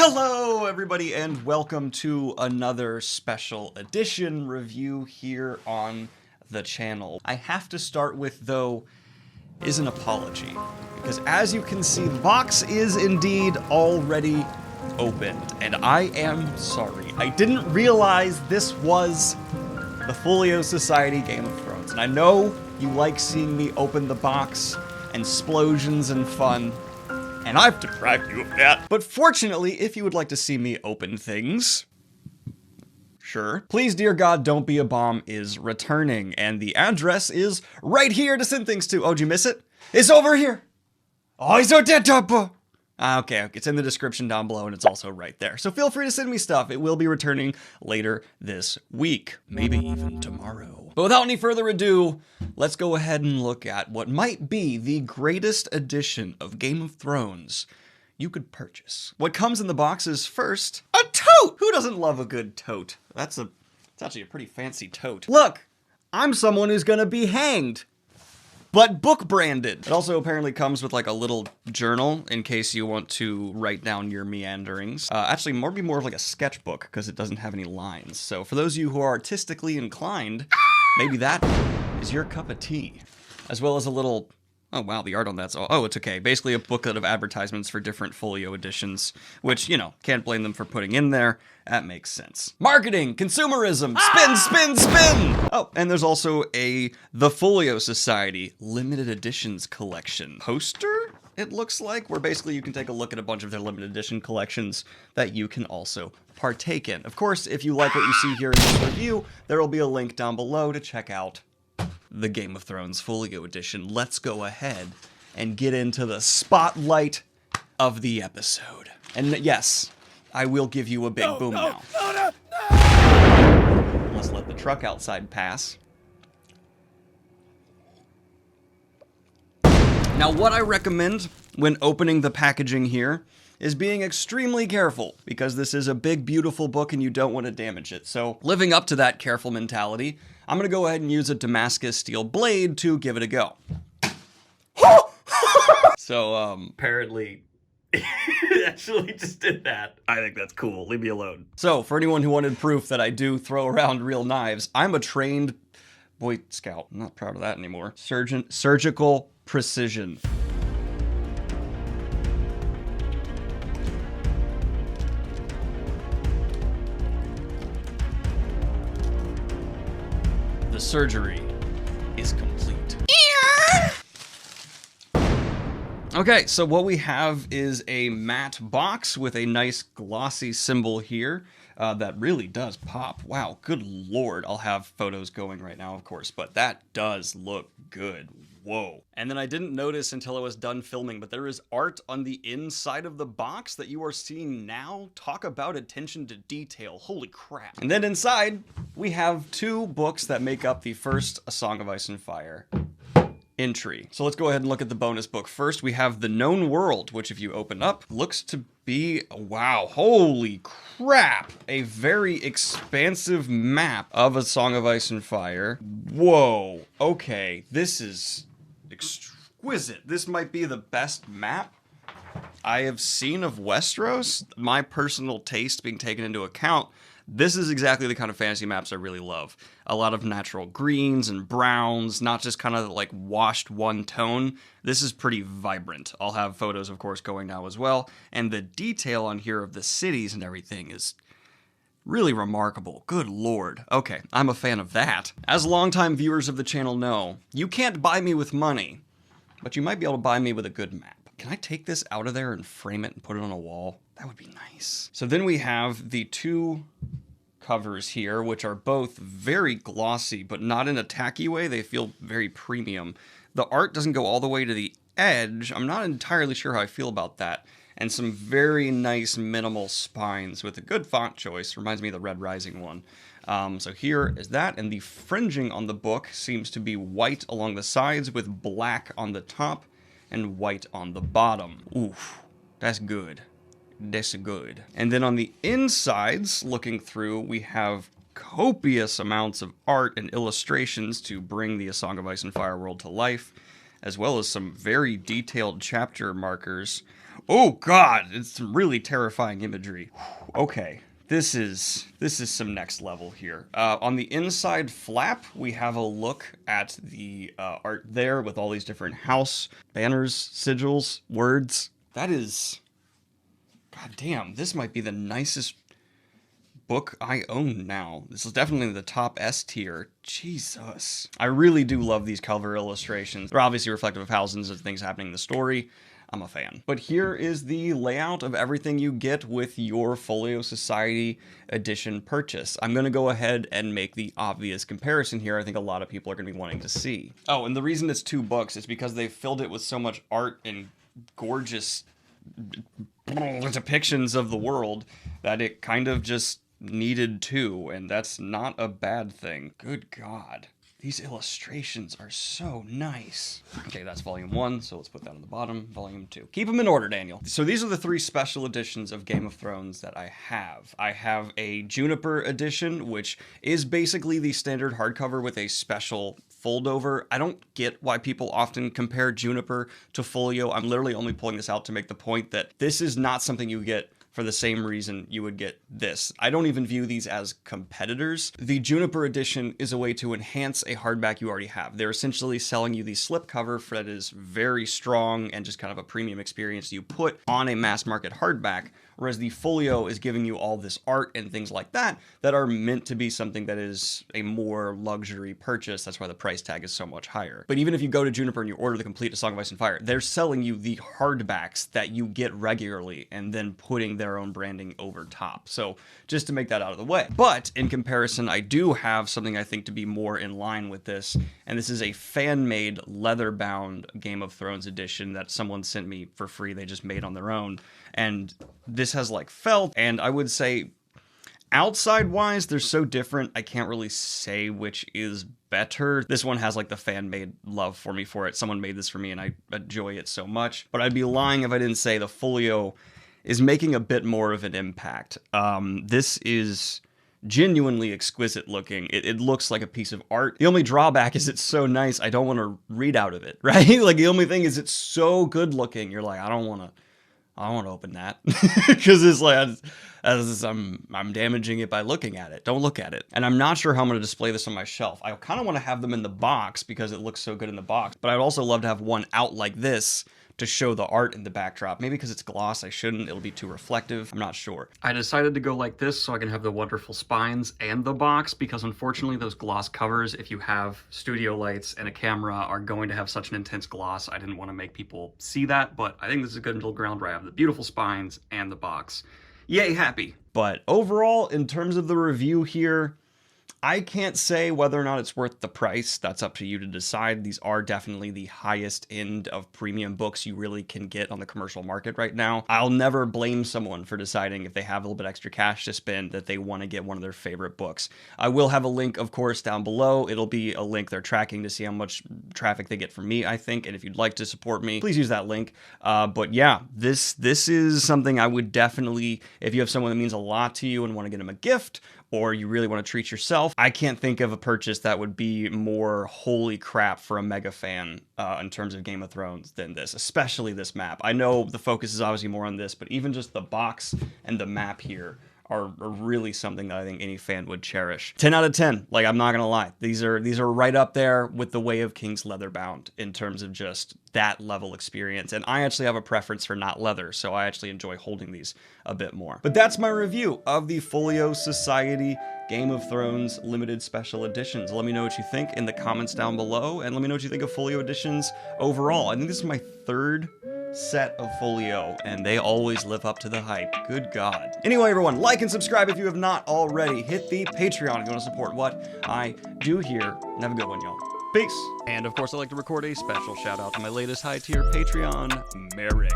Hello everybody and welcome to another special edition review here on the channel. I have to start with, though, is an apology, because as you can see, the box is indeed already opened, and I am sorry. I didn't realize this was the Folio Society Game of Thrones, and I know you like seeing me open the box and explosions and fun, and I've deprived you of that. But fortunately, if you would like to see me open things, sure. Please, dear God, Don't Be a Bomb is returning, and the address is right here to send things to. Oh, did you miss it? It's over here. Oh, it's so dead top. Okay, it's in the description down below, and it's also right there. So feel free to send me stuff. It will be returning later this week, maybe even tomorrow. But without any further ado, let's go ahead and look at what might be the greatest edition of Game of Thrones you could purchase. What comes in the box is first, a tote! Who doesn't love a good tote? It's actually a pretty fancy tote. Look, I'm someone who's gonna be hanged, but book branded. It also apparently comes with like a little journal in case you want to write down your meanderings. Actually, maybe more of like a sketchbook because it doesn't have any lines. So for those of you who are artistically inclined, maybe that is your cup of tea. As well as a little, oh wow, the art on that's all. Oh, it's okay. Basically a booklet of advertisements for different folio editions, which, you know, can't blame them for putting in there. That makes sense. Marketing, consumerism, spin, spin, spin! Oh, and there's also the Folio Society limited editions collection poster, it looks like, where basically you can take a look at a bunch of their limited edition collections that you can also partake in. Of course, if you like what you see here in this review, there will be a link down below to check out the Game of Thrones Folio Edition. Let's go ahead and get into the spotlight of the episode. And yes, I will give you a big boom now. No. Let's let the truck outside pass. Now, what I recommend when opening the packaging here is being extremely careful, because this is a big, beautiful book and you don't want to damage it. So, living up to that careful mentality, I'm going to go ahead and use a Damascus steel blade to give it a go. So, apparently, it actually just did that. I think that's cool. Leave me alone. So, for anyone who wanted proof that I do throw around real knives, I'm a trained Boy Scout. I'm not proud of that anymore. Surgical precision. The surgery is complete. Okay, so what we have is a matte box with a nice glossy symbol here that really does pop. Wow, good lord. I'll have photos going right now, of course, but that does look good. Whoa. And then I didn't notice until I was done filming, but there is art on the inside of the box that you are seeing now. Talk about attention to detail. Holy crap. And then inside, we have two books that make up the first A Song of Ice and Fire entry. So let's go ahead and look at the bonus book. First, we have The Known World, which if you open up, looks to be, wow, holy crap, a very expansive map of A Song of Ice and Fire. Whoa, okay, this is exquisite. This might be the best map I have seen of Westeros. My personal taste being taken into account, this is exactly the kind of fantasy maps I really love. A lot of natural greens and browns, not just kind of like washed one tone. This is pretty vibrant. I'll have photos, of course, going now as well. And the detail on here of the cities and everything is really remarkable. Good lord. Okay, I'm a fan of that. As longtime viewers of the channel know, you can't buy me with money, but you might be able to buy me with a good map. Can I take this out of there and frame it and put it on a wall? That would be nice. So then we have the two covers here, which are both very glossy, but not in a tacky way. They feel very premium. The art doesn't go all the way to the edge. I'm not entirely sure how I feel about that. And some very nice minimal spines with a good font choice. Reminds me of the Red Rising one. So here is that, and the fringing on the book seems to be white along the sides with black on the top and white on the bottom. Oof, that's good. That's good. And then on the insides, looking through, we have copious amounts of art and illustrations to bring the A Song of Ice and Fire world to life. as well as some very detailed chapter markers. Oh god, it's some really terrifying imagery. Okay. This is some next level here. On the inside flap, we have a look at the art there with all these different house banners, sigils, words. That is... God damn, this might be the nicest book I own now. This is definitely the top S tier. Jesus. I really do love these cover illustrations. They're obviously reflective of thousands of things happening in the story. I'm a fan. But here is the layout of everything you get with your Folio Society edition purchase. I'm going to go ahead and make the obvious comparison here. I think a lot of people are going to be wanting to see. Oh, and the reason it's 2 books is because they filled it with so much art and gorgeous depictions of the world that it kind of just needed 2, and that's not a bad thing. Good God. These illustrations are so nice. Okay, that's volume 1, so let's put that on the bottom. Volume 2. Keep them in order, Daniel. So these are the 3 special editions of Game of Thrones that I have. I have a Juniper edition, which is basically the standard hardcover with a special fold-over. I don't get why people often compare Juniper to Folio. I'm literally only pulling this out to make the point that this is not something you get for the same reason you would get this. I don't even view these as competitors. The Juniper edition is a way to enhance a hardback you already have. They're essentially selling you the slipcover that is very strong and just kind of a premium experience you put on a mass market hardback, whereas the Folio is giving you all this art and things like that that are meant to be something that is a more luxury purchase. That's why the price tag is so much higher. But even if you go to Juniper and you order the complete A Song of Ice and Fire, they're selling you the hardbacks that you get regularly and then putting their own branding over top. So just to make that out of the way. But in comparison, I do have something I think to be more in line with this, and this is a fan-made leather-bound Game of Thrones edition that someone sent me for free. They just made on their own. And this has like felt, and I would say outside wise, they're so different. I can't really say which is better. This one has like the fan made love for me for it. Someone made this for me and I enjoy it so much, but I'd be lying if I didn't say the Folio is making a bit more of an impact. This is genuinely exquisite looking. It looks like a piece of art. The only drawback is it's so nice, I don't want to read out of it, right? Like the only thing is it's so good looking. You're like, I don't want to open that because it's like I'm damaging it by looking at it. Don't look at it. And I'm not sure how I'm going to display this on my shelf. I kind of want to have them in the box because it looks so good in the box, but I'd also love to have one out like this to show the art in the backdrop. Maybe because it's gloss, I shouldn't. It'll be too reflective. I'm not sure. I decided to go like this so I can have the wonderful spines and the box, because unfortunately those gloss covers, if you have studio lights and a camera, are going to have such an intense gloss. I didn't want to make people see that, but I think this is a good middle ground where I have the beautiful spines and the box. Yay, happy. But overall, in terms of the review here, I can't say whether or not it's worth the price. That's up to you to decide. These are definitely the highest end of premium books you really can get on the commercial market right now. I'll never blame someone for deciding if they have a little bit extra cash to spend that they want to get one of their favorite books. I will have a link, of course, down below. It'll be a link they're tracking to see how much traffic they get from me, I think. And if you'd like to support me, please use that link. But yeah, this is something I would definitely, if you have someone that means a lot to you and want to get them a gift, or you really want to treat yourself, I can't think of a purchase that would be more holy crap for a mega fan in terms of Game of Thrones than this, especially this map. I know the focus is obviously more on this, but even just the box and the map here are really something that I think any fan would cherish. 10 out of 10, like I'm not gonna lie. These are right up there with the Way of Kings Leatherbound in terms of just that level experience. And I actually have a preference for not leather, so I actually enjoy holding these a bit more. But that's my review of the Folio Society Game of Thrones limited special editions. Let me know what you think in the comments down below, and let me know what you think of Folio editions overall. I think this is my third set of Folio, and they always live up to the hype. Good God. Anyway, everyone, like and subscribe if you have not already. Hit the Patreon if you want to support what I do here. And have a good one, y'all. Peace. And of course, I'd like to record a special shout out to my latest high tier Patreon, Merrick.